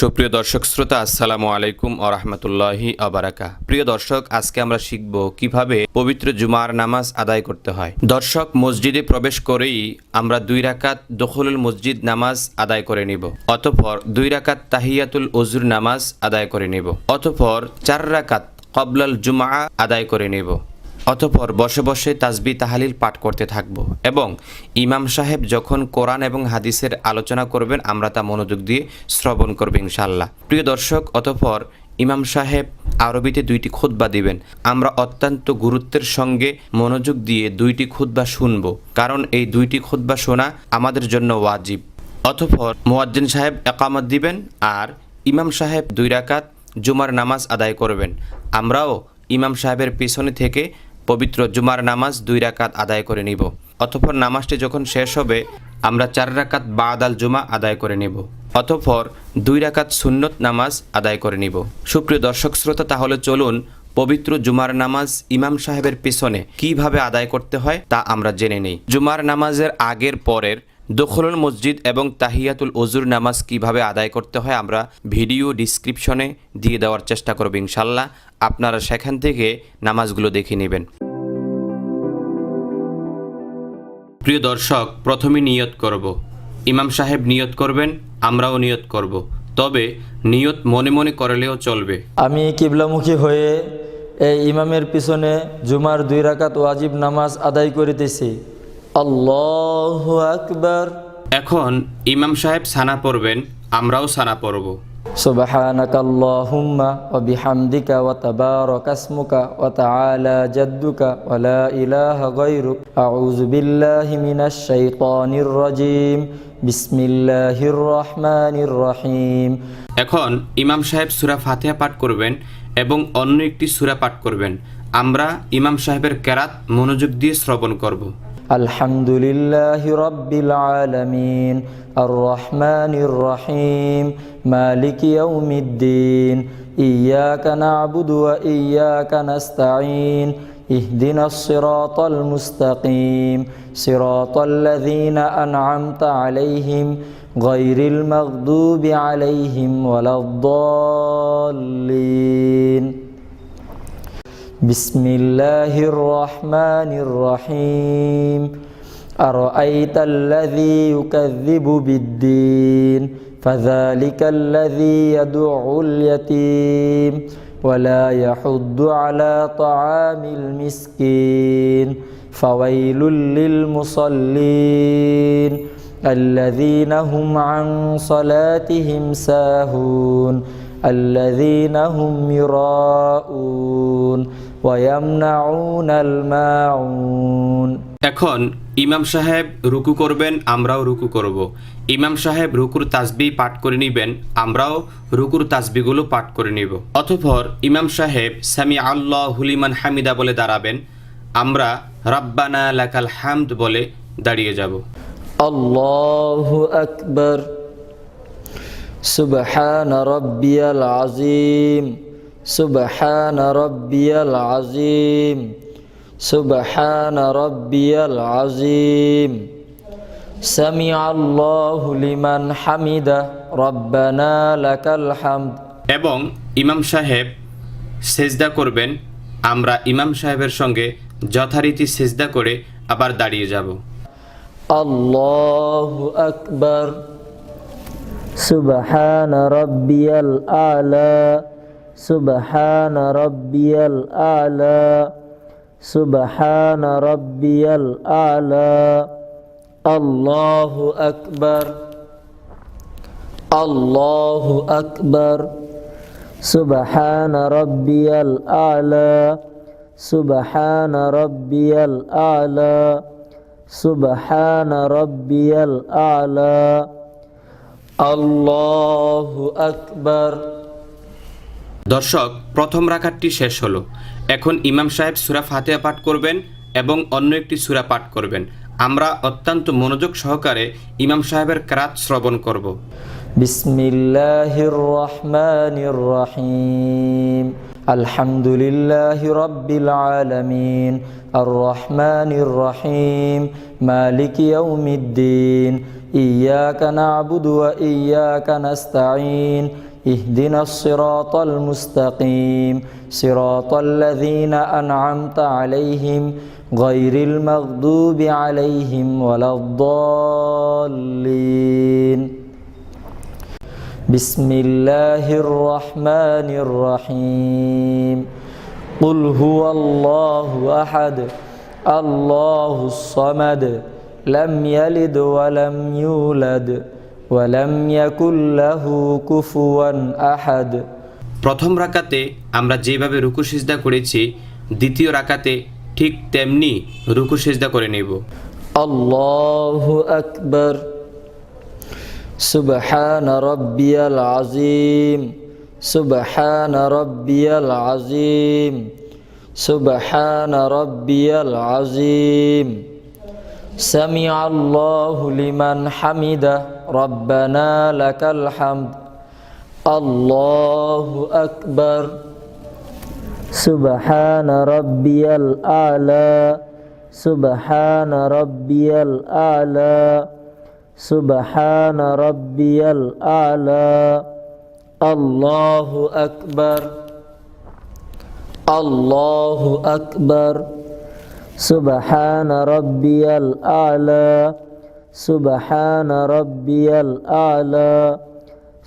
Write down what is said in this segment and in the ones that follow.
সুপ্রিয় দর্শক শ্রোতা, আসসালামু আলাইকুম ওয়া রাহমাতুল্লাহি ওয়া বারাকাতুহু। প্রিয় দর্শক, আজকে আমরা শিখব কিভাবে পবিত্র জুমার নামাজ আদায় করতে হয়। দর্শক, মসজিদে প্রবেশ করেই আমরা 2 রাকাত দুখুলুল মসজিদ নামাজ আদায় করে নিব। অতঃপর 2 রাকাত তাহিয়াতুল ওযুর নামাজ আদায় করে নিব। অতঃপর 4 রাকাত ক্বাবলাল জুমআ আদায় করে নিব। অতঃপর বসে বসে তাসবিহ তাহলিল পাঠ করতে থাকব এবং ইমাম সাহেব যখন কোরআন এবং হাদিসের আলোচনা করবেন আমরা তা মনোযোগ দিয়ে শ্রবণ করব ইনশাআল্লাহ। প্রিয় দর্শক, অতঃপর ইমাম সাহেব আরবিতে 2টি খুতবা দিবেন। আমরা অত্যন্ত গুরুত্বের সঙ্গে মনোযোগ দিয়ে 2টি খুতবা শুনব, কারণ এই 2টি খুতবা শোনা আমাদের জন্য ওয়াজিব। অতঃপর মুয়াজ্জিন সাহেব ইকামত দিবেন আর ইমাম সাহেব 2 রাকাত জুমার নামাজ আদায় করবেন। আমরাও ইমাম সাহেবের পিছনে থেকে পবিত্র জুমার নামাজ 2 রাকাত আদায় করে নিব। অতঃপর নামাজটি যখন শেষ হবে আমরা 4 রাকাত বাদাল জুমা আদায় করে নিব। অতঃপর 2 রাকাত সুন্নত নামাজ আদায় করে নিব। সুপ্রিয় দর্শক শ্রোতা, তাহলে চলুন পবিত্র জুমার নামাজ ইমাম সাহেবের পিছনে কিভাবে আদায় করতে হয় তা আমরা জেনে নেই। জুমার নামাজের আগের পরের দুখুলুল মসজিদ এবং তাহিয়াতুল ওযুর নামাজ কিভাবে আদায় করতে হয় আমরা ভিডিও ডিসক্রিপশনে দিয়ে দেওয়ার চেষ্টা করব ইনশাআল্লাহ। আপনারা সেখান থেকে নামাজগুলো দেখে নেবেন। প্রিয় দর্শক, প্রথমে নিয়ত করব। ইমাম সাহেব নিয়ত করবেন, আমরাও নিয়ত করব। তবে নিয়ত মনে মনে করলেও চলবে। আমি কিবলামুখী হয়ে এই ইমামের পিছনে জুমার 2 রাকাত ওয়াজিব নামাজ আদায় করিতেছি। আল্লাহু আকবার। এখন ইমাম সাহেব সানা পড়বেন, আমরাও সানা পড়ব। সুবহানাকাল্লাহুম্মা ওয়া বিহামদিকা ওয়া তাবারাকাসমুকা ওয়া তাআলা জাদ্দুকা ওয়া লা ইলাহা গায়রুক আউযু বিল্লাহি মিনাশ শাইতানির রাজীম বিসমিল্লাহির রহমানির রহিম। এখন ইমাম সাহেব সূরা ফাতিহা পাঠ করবেন এবং অন্য একটি সূরা পাঠ করবেন। আমরা ইমাম সাহেবের কেরাত মনোযোগ দিয়ে শ্রবণ করব। আলহামদুলিল্লাহি রাব্বিল আলামিন আর রহমানির রহিম মালিকি ইয়াউমিদ্দিন ইয়্যাকা না'বুদু ওয়া ইয়্যাকা নাস্তাঈন ইহদিনাস সিরাতাল মুস্তাকিম সিরাতাল লাযীনা আন'আমতা আলাইহিম গায়রিল মাগদুবি আলাইহিম ওয়ালাদ-দাল্লিন। বিসমিল্লাহির রহমানির রহিম আরাআইতাল্লাযী ইউকাযযিবু বিদ্দীন ফাযালিকাল্লাযী ইয়াদউল ইয়াতীম ওয়া লা ইয়াহুদ্দু আলা তাআমিল মিসকিন ফাওয়াইলুল লিল মুসাল্লিন আল্লাযীনা হুম আন সালাতিহিম সাহুন আল্লাযীনা হুম ইউরাউন ওয়া ইয়ামনাউনাল মাউন। এখন ইমাম সাহেব রুকু করবেন, আমরাও রুকু করব। ইমাম সাহেব রুকুর তাসবিহ পাঠ করে নেবেন, আমরাও রুকুর তাসবিহগুলো পাঠ করে নিব। অতঃপর ইমাম সাহেব সামি আল্লাহু লিমান হামিদা বলে দাঁড়াবেন, আমরা রাব্বানা লাকাল হামদ বলে দাঁড়িয়ে যাব। আল্লাহু আকবার। সুবহান রাব্বিয়াল আযীম সুবহান রাব্বিয়াল আযীম সুবহান রাব্বিয়াল আযীম সামিআল্লাহু লিমান হামিদা রাব্বানা লাকাল হামদ। এবং ইমাম সাহেব সেজদা করবেন, আমরা ইমাম সাহেবের সঙ্গে যথারীতি সেজদা করে আবার দাঁড়িয়ে যাব। আল্লাহু আকবার। সুবহান রাব্বিয়াল আ'লা সুবহান রাব্বিয়াল আ'লা সুবহান রাব্বিয়াল আ'লা। আল্লাহু আকবার আল্লাহু আকবার। সুবহান রাব্বিয়াল আ'লা সুবহান রাব্বিয়াল আ'লা সুবহান রাব্বিয়াল আ'লা। আল্লাহু আকবার। দর্শক, প্রথম রাকাতটি শেষ হলো। এখন ইমাম সাহেব সূরা ফাতিহা পাঠ করবেন এবং অন্য একটি সূরা পাঠ করবেন। আমরা অত্যন্ত মনোযোগ সহকারে ইমাম সাহেবের কেরাত শ্রবণ করব। বিসমিল্লাহির রহমানির রহিম আলহামদুলিল্লাহি রাব্বিল আলামিন আর রহমানির রহিম মালিকি ইয়াউমিদ্দিন إياك نعبد وإياك نستعين اهدنا الصراط المستقيم صراط الذين أنعمت عليهم غير المغضوب عليهم ولا الضالين بسم الله الرحمن الرحيم قل هو الله أحد الله الصمد لم يلد ولم يولد ولم يكن له كفوا أحد প্রথম রাকাতে আমরা যেভাবে রুকু সিজদা করেছি দ্বিতীয় রাকাতে ঠিক তেমনি রুকু সিজদা করে নেব। আল্লাহু আকবার সুবহান রাব্বিয়াল আযীম সুবহান রাব্বিয়াল আযীম সুবহান রাব্বিয়াল আযীম সামিআল্লাহু লিমান হামিদা রব্বানা লাকাল হামদ আল্লাহু আকবার সুবহান রাব্বিয়াল আ'লা সুবহান রাব্বিয়াল আ'লা সুবহান রাব্বিয়াল আ'লা আল্লাহু আকবার আল্লাহু আকবার সুবহান রাব্বিয়াল আ'লা সুবহান রাব্বিয়াল আ'লা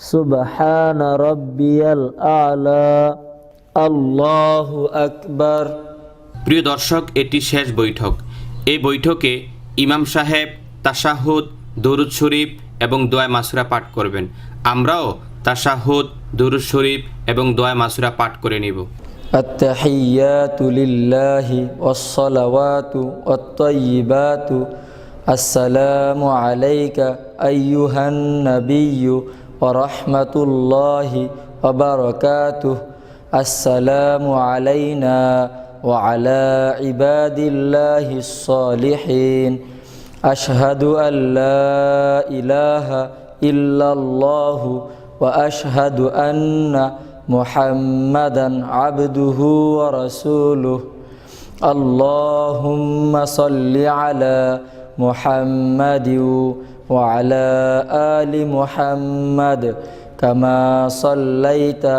সুবহান রাব্বিয়াল আ'লা আল্লাহু আকবার। প্রিয় দর্শক, এটি শেষ বৈঠক। এই বৈঠকে ইমাম সাহেব তাশাহুদ, দরুদ শরীফ এবং দোয়া মাসুরা পাঠ করবেন। আমরাও তাশাহুদ, দরুদ শরীফ এবং দোয়া মাসুরা পাঠ করে নিব। আত-তাহিয়াতু লিল্লাহি ওয়াস-সালাওয়াতু ওয়াত-তাইয়্যিবাতু আসসালামু আলাইকা আইয়ুহান নাবিয়্যু ওয়া রাহমাতুল্লাহি ওয়া বারাকাতুহু আসসালামু আলাইনা ওয়া আলা ইবাদিল্লাহিস সালিহিন আশহাদু আল্লা ইলাহা ইল্লাল্লাহু ওয়া আশহাদু আন্না মুহাম্মাদান আবদুহু ওয়া রাসূলুহু আল্লাহুম্মা সাল্লি আলা মুহাম্মাদিন ওয়া আলা আলি মুহাম্মাদ কামা সাল্লাইতা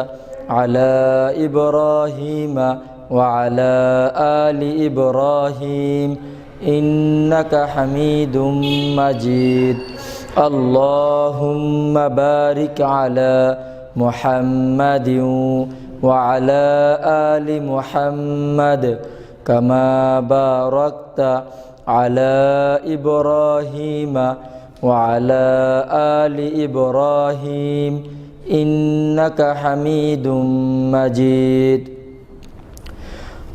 আলা ইব্রাহিমা ওয়া আলা আলি ইব্রাহিম ইন্নাকা হামিদুম মাজিদ আল্লাহুম্মা বারিক আলা মুহাম্মাদিন ওয়া আলা আলি মুহাম্মাদ কামা বারাকতা আলা ইব্রাহিমা ওয়া আলা আলি ইব্রাহিম ইন্নাকা হামিদুম মাজিদ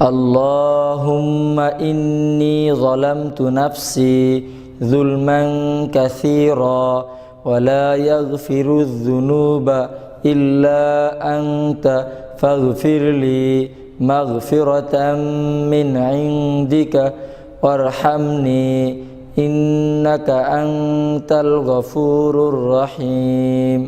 আল্লাহুম্মা ইন্নী যালামতু নাফসি যুলমান কাসীরা ওয়া লা ইয়াগফিরুয যুনুবা ইল্লা আনতা ফাগফিরলি মাগফিরাতাম মিন ইনদিকা ওয়ারহামনি ইন্নাকা আনতাল গফুরুর রহিম।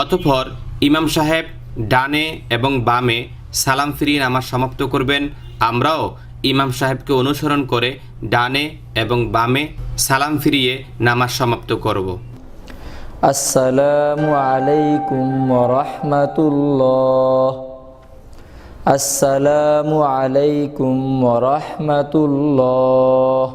অতঃপর ইমাম সাহেব ডানে এবং বামে সালাম ফিরিয়ে নামাজ সমাপ্ত করবেন। আমরাও ইমাম সাহেবকে অনুসরণ করে ডানে এবং বামে সালাম ফিরিয়ে নামাজ সমাপ্ত করব। আসসালামু আলাইকুম ওয়া রাহমাতুল্লাহ আসসালামু আলাইকুম ওয়া রাহমাতুল্লাহ।